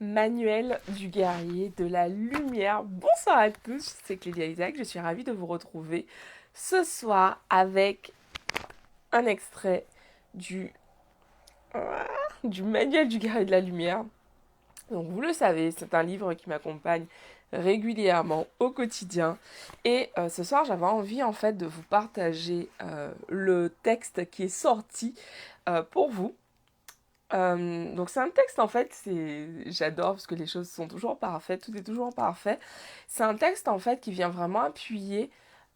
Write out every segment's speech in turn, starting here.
Manuel du guerrier de la lumière. Bonsoir à tous, c'est Clélia Isaac, je suis ravie de vous retrouver ce soir avec un extrait du, du Manuel du guerrier de la lumière. Donc vous le savez, c'est un livre qui m'accompagne régulièrement au quotidien. Et ce soir, j'avais envie en fait de vous partager le texte qui est sorti pour vous. Donc c'est un texte en fait, j'adore parce que les choses sont toujours parfaites, tout est toujours parfait. C'est un texte en fait qui vient vraiment appuyer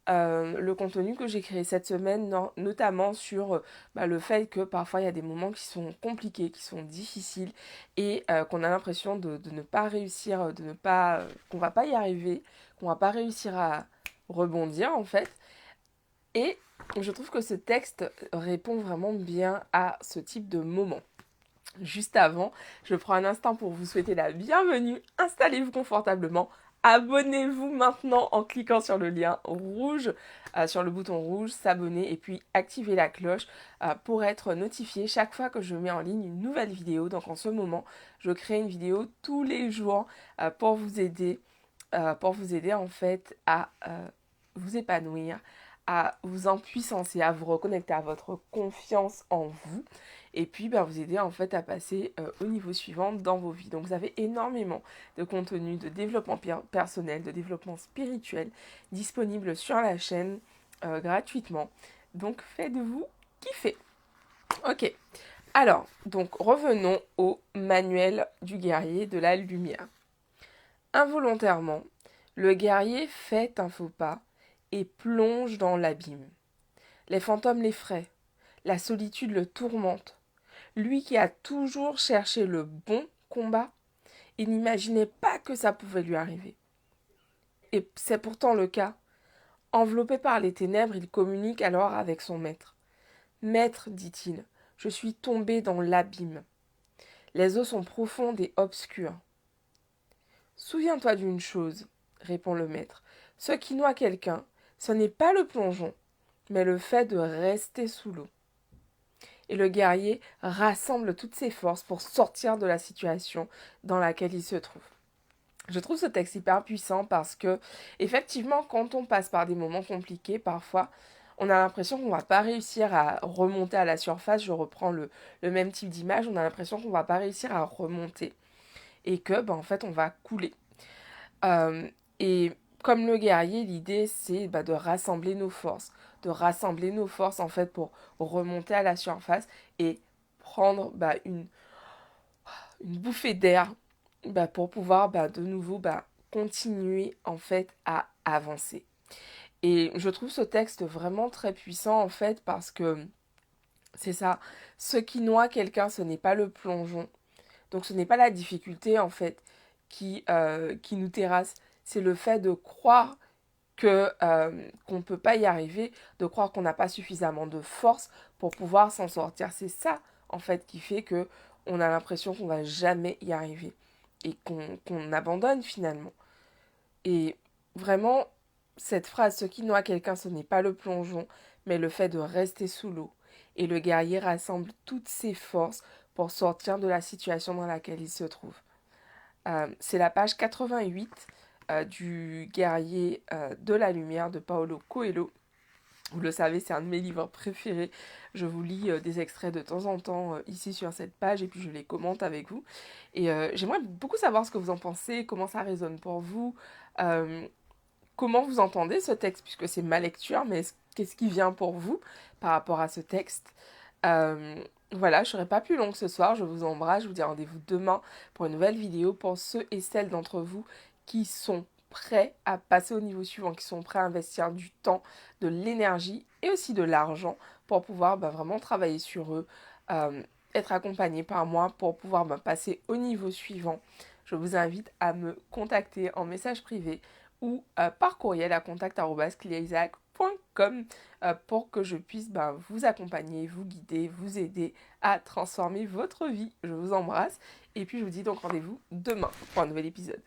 le contenu que j'ai créé cette semaine, notamment sur le fait que parfois il y a des moments qui sont compliqués, qui sont difficiles et qu'on a l'impression de ne pas réussir, qu'on va pas y arriver, qu'on va pas réussir à rebondir en fait. Et je trouve que ce texte répond vraiment bien à ce type de moment. Juste avant, je prends un instant pour vous souhaiter la bienvenue. Installez-vous confortablement. Abonnez-vous maintenant en cliquant sur le lien rouge, sur le bouton rouge, s'abonner et puis activez la cloche pour être notifié chaque fois que je mets en ligne une nouvelle vidéo. Donc en ce moment, je crée une vidéo tous les jours pour vous aider en fait à vous épanouir, à vous empuissancer, à vous reconnecter à votre confiance en vous et puis vous aider en fait à passer au niveau suivant dans vos vies. Donc vous avez énormément de contenu de développement personnel, de développement spirituel disponible sur la chaîne gratuitement. Donc faites-vous kiffer. Ok, alors donc revenons au manuel du guerrier de la lumière. Involontairement, le guerrier fait un faux pas et plonge dans l'abîme. Les fantômes l'effraient, la solitude le tourmente. Lui qui a toujours cherché le bon combat, il n'imaginait pas que ça pouvait lui arriver. Et c'est pourtant le cas. Enveloppé par les ténèbres, il communique alors avec son maître. Maître, dit-il, je suis tombé dans l'abîme. Les eaux sont profondes et obscures. Souviens-toi d'une chose, répond le maître. Ce qui noie quelqu'un, ce n'est pas le plongeon, mais le fait de rester sous l'eau. Et le guerrier rassemble toutes ses forces pour sortir de la situation dans laquelle il se trouve. Je trouve ce texte hyper puissant parce que, effectivement, quand on passe par des moments compliqués, parfois, on a l'impression qu'on ne va pas réussir à remonter à la surface. Je reprends le même type d'image. On a l'impression qu'on ne va pas réussir à remonter et que, en fait, on va couler. Et comme le guerrier, l'idée, c'est de rassembler nos forces. De rassembler nos forces, en fait, pour remonter à la surface et prendre une bouffée d'air pour pouvoir de nouveau continuer, en fait, à avancer. Et je trouve ce texte vraiment très puissant, en fait, parce que c'est ça. Ce qui noie quelqu'un, ce n'est pas le plongeon. Donc, ce n'est pas la difficulté, en fait, qui nous terrasse. C'est le fait de croire qu'on ne peut pas y arriver, de croire qu'on n'a pas suffisamment de force pour pouvoir s'en sortir. C'est ça, en fait, qui fait que on a l'impression qu'on va jamais y arriver et qu'on abandonne finalement. Et vraiment, cette phrase, ce qui noie quelqu'un, ce n'est pas le plongeon, mais le fait de rester sous l'eau. Et le guerrier rassemble toutes ses forces pour sortir de la situation dans laquelle il se trouve. C'est la page 88 du guerrier de la lumière de Paulo Coelho. Vous le savez, c'est un de mes livres préférés. Je vous lis des extraits de temps en temps ici sur cette page et puis je les commente avec vous. Et j'aimerais beaucoup savoir ce que vous en pensez, comment ça résonne pour vous, euh, comment vous entendez ce texte, puisque c'est ma lecture, mais qu'est-ce qui vient pour vous par rapport à ce texte. euh, voilà, je ne serai pas plus longue ce soir, je vous embrasse, je vous dis rendez-vous demain pour une nouvelle vidéo pour ceux et celles d'entre vous qui sont prêts à passer au niveau suivant, qui sont prêts à investir du temps, de l'énergie et aussi de l'argent pour pouvoir vraiment travailler sur eux, être accompagnés par moi pour pouvoir passer au niveau suivant. Je vous invite à me contacter en message privé ou par courriel à contact@cliaisaac.com pour que je puisse vous accompagner, vous guider, vous aider à transformer votre vie. Je vous embrasse et puis je vous dis donc rendez-vous demain pour un nouvel épisode.